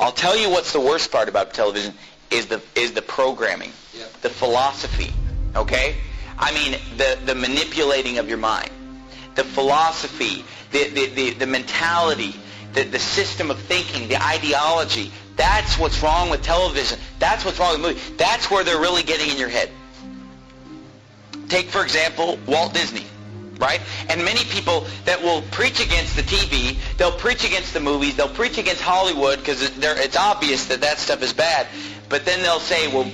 I'll tell you what's the worst part about television is the programming, the philosophy, okay? I mean, the manipulating of your mind, the philosophy, the mentality, the system of thinking, the ideology. That's what's wrong with television. That's what's wrong with movies. That's where they're really getting in your head. Take, for example, Walt Disney, right? And many people that will preach against the TV, they'll preach against the movies, they'll preach against Hollywood because it's obvious that stuff is bad. But then they'll say, well,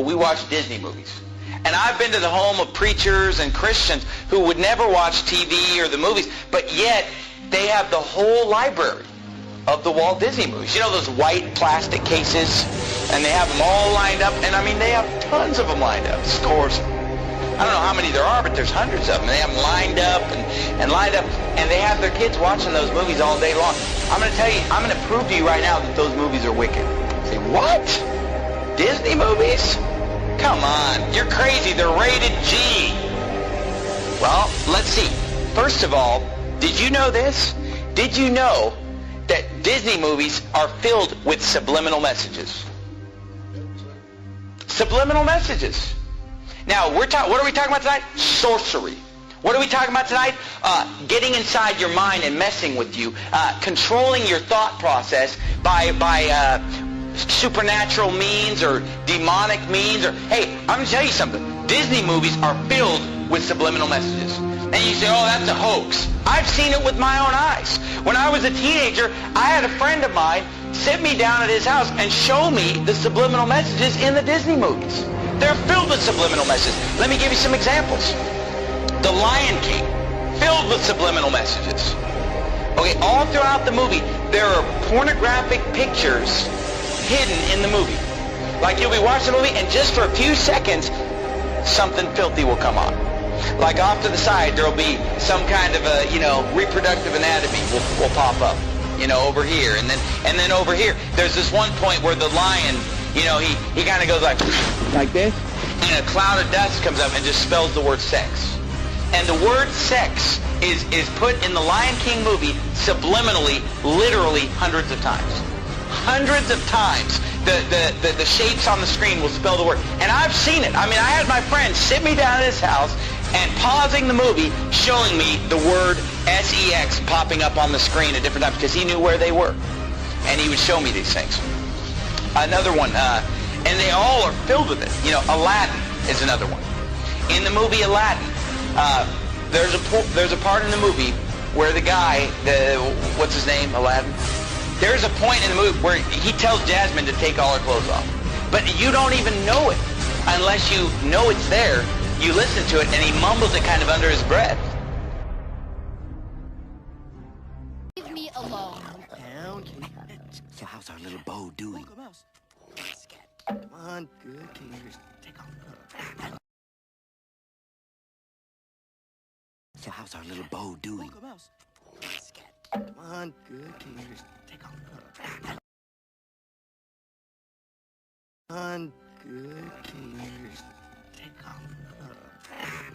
we watch Disney movies. And I've been to the home of preachers and Christians who would never watch TV or the movies, but yet they have the whole library of the Walt Disney movies. You know those white plastic cases? And they have them all lined up. And I mean, they have tons of them lined up, scores. I don't know how many there are, but there's hundreds of them. They have them lined up and lined up. And they have their kids watching those movies all day long. I'm going to tell you, I'm going to prove to you right now that those movies are wicked. You say, what? Disney movies? Come on, you're crazy. They're rated G. Well, let's see. First of all, did you know this? Did you know that Disney movies are filled with subliminal messages? Subliminal messages. Now, what are we talking about tonight? Sorcery. What are we talking about tonight? Getting inside your mind and messing with you, controlling your thought process by supernatural means or demonic means. Or hey, I'm going to tell you something. Disney movies are filled with subliminal messages. And you say, oh, that's a hoax. I've seen it with my own eyes. When I was a teenager, I had a friend of mine sit me down at his house and show me the subliminal messages in the Disney movies. They're filled with subliminal messages. Let me give you some examples. The Lion King, filled with subliminal messages. Okay, all throughout the movie, there are pornographic pictures hidden in the movie. Like you'll be watching the movie and just for a few seconds, something filthy will come on. Like off to the side, there'll be some kind of a, reproductive anatomy will pop up, over here. And then over here, there's this one point where the lion, he kind of goes like this. And a cloud of dust comes up and just spells the word sex. And the word sex is put in the Lion King movie subliminally, literally hundreds of times. Hundreds of times. The shapes on the screen will spell the word. And I've seen it. I mean, I had my friend sit me down at his house and pausing the movie, showing me the word sex popping up on the screen at different times because he knew where they were. And he would show me these things. Another one, and they all are filled with it. Aladdin is another one. In the movie Aladdin, there's a part in the movie where the guy, what's his name, Aladdin? There's a point in the movie where he tells Jasmine to take all her clothes off. But you don't even know it unless you know it's there. You listen to it, and he mumbles it kind of under his breath. Leave me alone. So how's our little beau doing? Come on, good. Take off. So how's our little beau doing? Come on, good. Take off. Come on, good. Take off.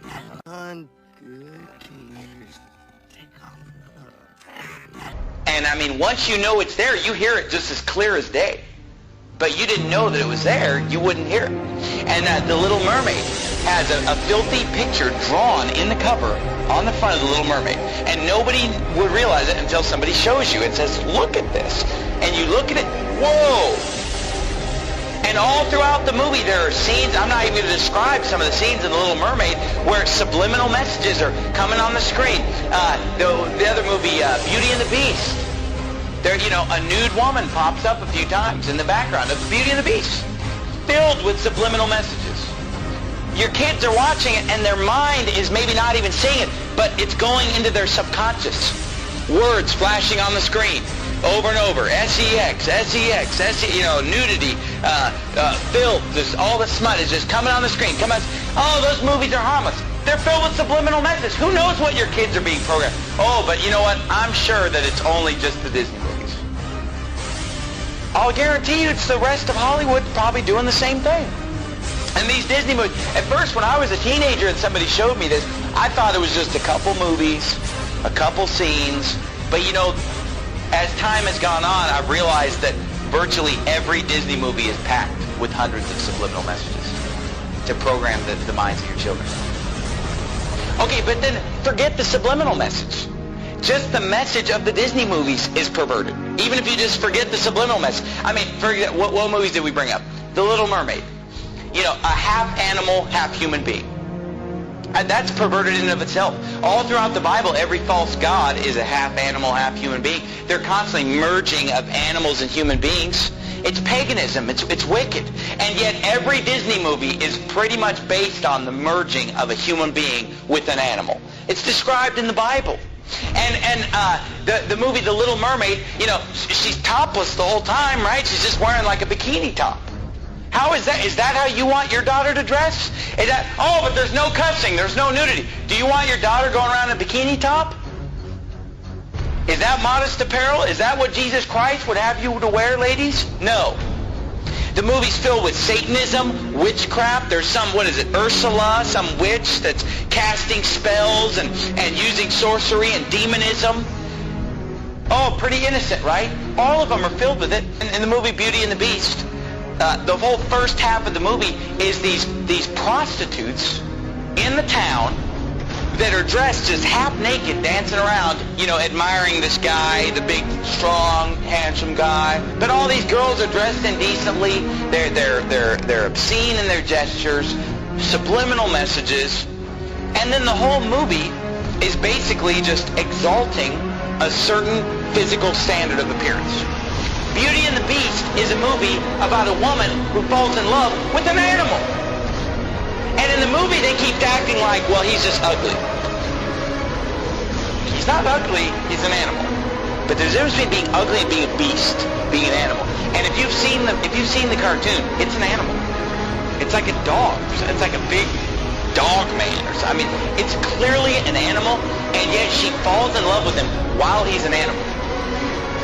Come on, good. Take off. And I mean, once you know it's there, you hear it just as clear as day. But you didn't know that it was there, you wouldn't hear it. And The Little Mermaid has a filthy picture drawn in the cover on the front of The Little Mermaid. And nobody would realize it until somebody shows you and says, look at this. And you look at it, whoa! And all throughout the movie there are scenes, I'm not even going to describe some of the scenes in The Little Mermaid where subliminal messages are coming on the screen. The other movie, Beauty and the Beast. There, a nude woman pops up a few times in the background of Beauty and the Beast, filled with subliminal messages. Your kids are watching it, and their mind is maybe not even seeing it, but it's going into their subconscious. Words flashing on the screen over and over. sex, nudity, filth, just all the smut is just coming on the screen. Oh, those movies are harmless. They're filled with subliminal messages. Who knows what your kids are being programmed? Oh, but you know what? I'm sure that it's only just the Disney movies. I'll guarantee you it's the rest of Hollywood probably doing the same thing. And these Disney movies, at first when I was a teenager and somebody showed me this, I thought it was just a couple movies, a couple scenes. But as time has gone on, I've realized that virtually every Disney movie is packed with hundreds of subliminal messages to program the minds of your children. Okay, but then forget the subliminal message. Just the message of the Disney movies is perverted. Even if you just forget the subliminal message. I mean, forget what movies did we bring up? The Little Mermaid. You know, a half animal, half human being. That's perverted in and of itself. All throughout the Bible, every false god is a half animal, half human being. They're constantly merging of animals and human beings. It's paganism. It's wicked. And yet every Disney movie is pretty much based on the merging of a human being with an animal. It's described in the Bible. And the movie The Little Mermaid, you know, she's topless the whole time, right? She's just wearing like a bikini top. How is that? Is that how you want your daughter to dress? Is that, oh, but there's no cussing, there's no nudity. Do you want your daughter going around in a bikini top? Is that modest apparel? Is that what Jesus Christ would have you to wear, ladies? No. The movie's filled with Satanism, witchcraft. There's some, what is it, Ursula, some witch that's casting spells and using sorcery and demonism. Oh, pretty innocent, right? All of them are filled with it. In the movie Beauty and the Beast, the whole first half of the movie is these prostitutes in the town that are dressed just half naked, dancing around, you know, admiring this guy, the big, strong, handsome guy. But all these girls are dressed indecently. They're obscene in their gestures, subliminal messages, and then the whole movie is basically just exalting a certain physical standard of appearance. Beauty and the Beast is a movie about a woman who falls in love with an animal. And in the movie, they keep acting like, well, he's just ugly. He's not ugly, he's an animal. But there's a difference between being ugly and being a beast, being an animal. And if you've seen the cartoon, it's an animal. It's like a dog. It's like a big dog man or something. I mean, it's clearly an animal, and yet she falls in love with him while he's an animal.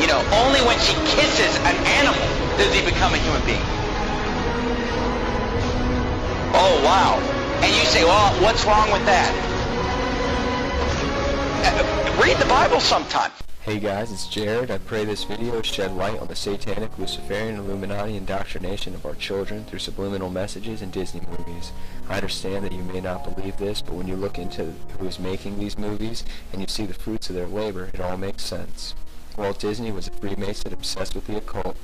You know, only when she kisses an animal does he become a human being. Oh, wow. And you say, well, what's wrong with that? Read the Bible sometime. Hey guys, it's Jared. I pray this video shed light on the satanic, Luciferian, Illuminati indoctrination of our children through subliminal messages in Disney movies. I understand that you may not believe this, but when you look into who is making these movies and you see the fruits of their labor, it all makes sense. Walt Disney was a Freemason obsessed with the occult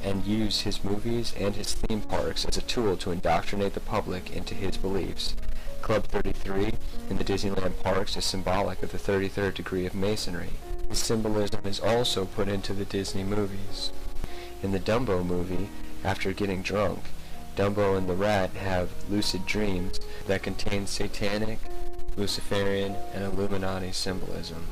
and used his movies and his theme parks as a tool to indoctrinate the public into his beliefs. Club 33 in the Disneyland parks is symbolic of the 33rd degree of Masonry. This symbolism is also put into the Disney movies. In the Dumbo movie, after getting drunk, Dumbo and the rat have lucid dreams that contain satanic, Luciferian, and Illuminati symbolism.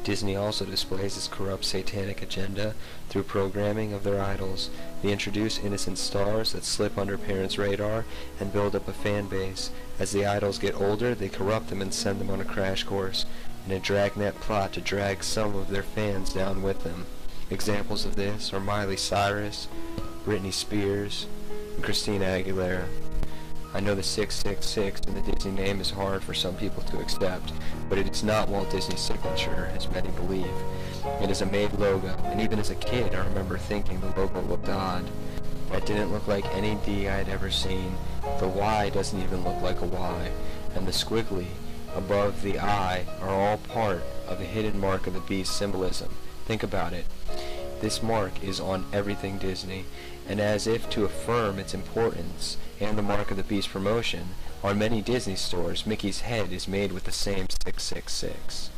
Disney also displays its corrupt satanic agenda through programming of their idols. They introduce innocent stars that slip under parents' radar and build up a fan base. As the idols get older, they corrupt them and send them on a crash course in a dragnet plot to drag some of their fans down with them. Examples of this are Miley Cyrus, Britney Spears, and Christina Aguilera. I know the 666 in the Disney name is hard for some people to accept, but it is not Walt Disney's signature, as many believe. It is a made logo, and even as a kid I remember thinking the logo looked odd. It didn't look like any D I had ever seen. The Y doesn't even look like a Y, and the squiggly above the I are all part of the hidden mark of the beast symbolism. Think about it. This mark is on everything Disney, and as if to affirm its importance and the mark of the beast promotion, on many Disney stores, Mickey's head is made with the same 666.